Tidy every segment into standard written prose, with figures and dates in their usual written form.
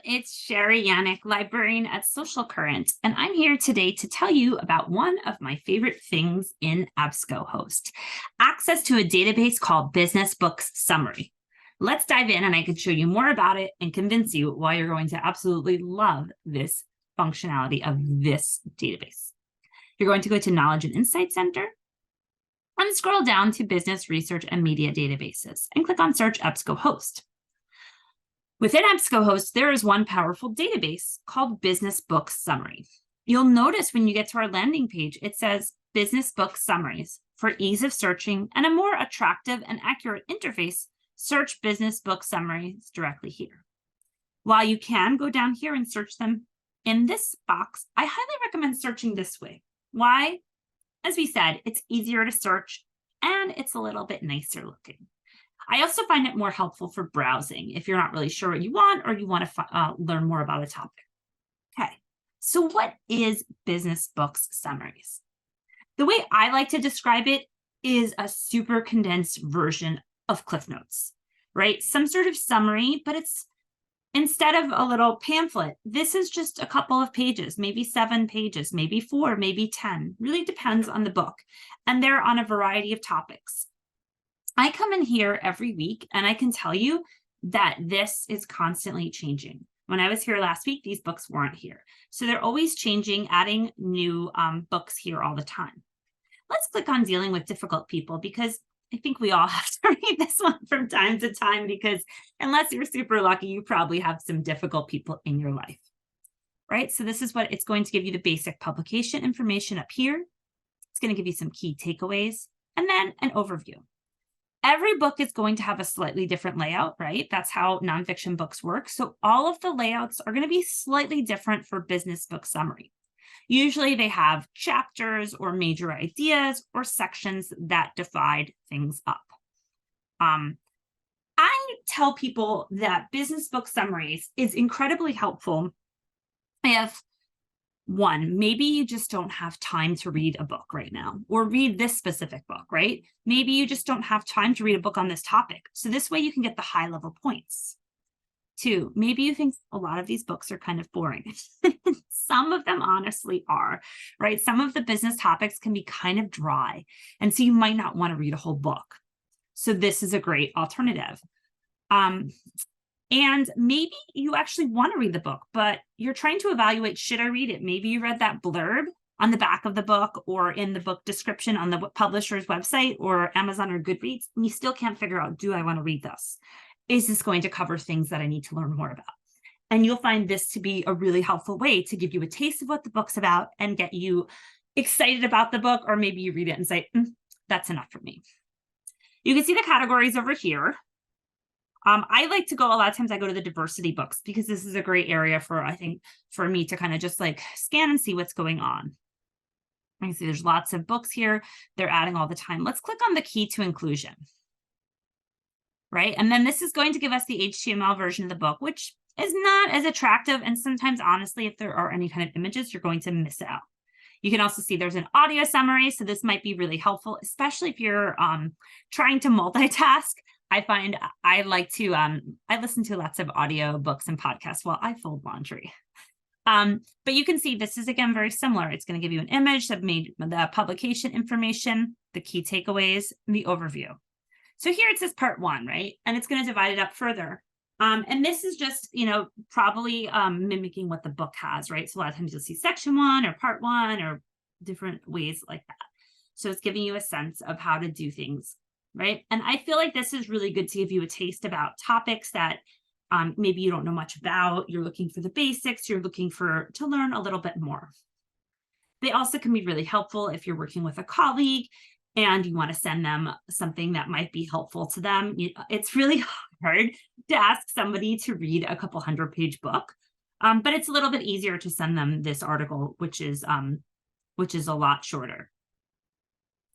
it's Cherie Yanek, librarian at Social Current, and I'm here today to tell you about one of my favorite things in EBSCO Host, access to a database called Business Books Summary. Let's dive in and I can show you more about it and convince you why you're going to absolutely love this functionality of this database. You're going to go to Knowledge and Insight Center and scroll down to Business Research and Media Databases and click on Search EBSCO Host. Within EBSCO Host, there is one powerful database called Business Books Summary. You'll notice when you get to our landing page, it says Business Books Summaries. For ease of searching and a more attractive and accurate interface, search Business Book Summaries directly here. While you can go down here and search them in this box, I highly recommend searching this way. Why? As we said, it's easier to search and it's a little bit nicer looking. I also find it more helpful for browsing if you're not really sure what you want or you want to learn more about a topic. Okay, so what is Business Books Summaries? The way I like to describe it is a super condensed version of Cliff Notes, right? Some sort of summary, but it's instead of a little pamphlet, this is just a couple of pages, maybe 7 pages, maybe 4, maybe 10, really depends on the book. And they're on a variety of topics. I come in here every week and I can tell you that this is constantly changing. When I was here last week, these books weren't here. So they're always changing, adding new books here all the time. Let's click on Dealing with Difficult People because I think we all have to read this one from time to time because unless you're super lucky, you probably have some difficult people in your life, right? So this is what it's going to give you, the basic publication information up here. It's going to give you some key takeaways and then an overview. Every book is going to have a slightly different layout, right? That's how nonfiction books work. So all of the layouts are going to be slightly different for Business Book Summary. Usually they have chapters or major ideas or sections that divide things up. I tell people that Business Book Summaries is incredibly helpful if one, maybe you just don't have time to read a book right now or read this specific book, right? Maybe you just don't have time to read a book on this topic. So this way you can get the high level points. 2, maybe you think a lot of these books are kind of boring. Some of them honestly are, right? Some of the business topics can be kind of dry. And so you might not want to read a whole book. So this is a great alternative. And maybe you actually want to read the book, but you're trying to evaluate, should I read it? Maybe you read that blurb on the back of the book or in the book description on the publisher's website or Amazon or Goodreads, and you still can't figure out, do I want to read this? Is this going to cover things that I need to learn more about? And you'll find this to be a really helpful way to give you a taste of what the book's about and get you excited about the book, or maybe you read it and say, that's enough for me. You can see the categories over here. I like to go, a lot of times I go to the diversity books because this is a great area for, I think, for me to kind of just like scan and see what's going on. You can see there's lots of books here. They're adding all the time. Let's click on the key to inclusion. Right? And then this is going to give us the HTML version of the book, which is not as attractive. And sometimes, honestly, if there are any kind of images, you're going to miss out. You can also see there's an audio summary. So this might be really helpful, especially if you're trying to multitask. I find I like to, I listen to lots of audio books and podcasts while I fold laundry. But you can see this is, again, very similar. It's going to give you an image that made the publication information, the key takeaways, and the overview. So here it says part 1, right? And it's going to divide it up further. And this is just, probably mimicking what the book has, right? So a lot of times you'll see section 1 or part 1 or different ways like that. So it's giving you a sense of how to do things, right? And I feel like this is really good to give you a taste about topics that maybe you don't know much about. You're looking for the basics. You're looking to learn a little bit more. They also can be really helpful if you're working with a colleague and you want to send them something that might be helpful to them. It's really hard to ask somebody to read a couple 100-page book, but it's a little bit easier to send them this article, which is a lot shorter.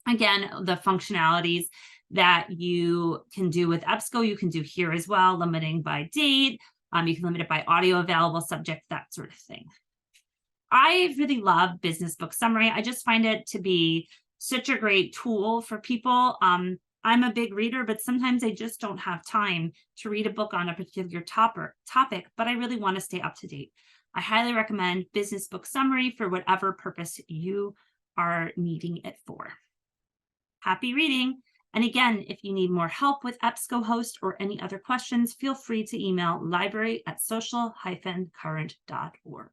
Again, the functionalities that you can do with EBSCO, you can do here as well, limiting by date. You can limit it by audio available, subject, that sort of thing. I really love Business Book Summary. I just find it to be such a great tool for people. I'm a big reader, but sometimes I just don't have time to read a book on a particular topic, but I really want to stay up to date. I highly recommend Business Book Summary for whatever purpose you are needing it for. Happy reading! And again, if you need more help with EBSCO host or any other questions, feel free to email library@social-current.org.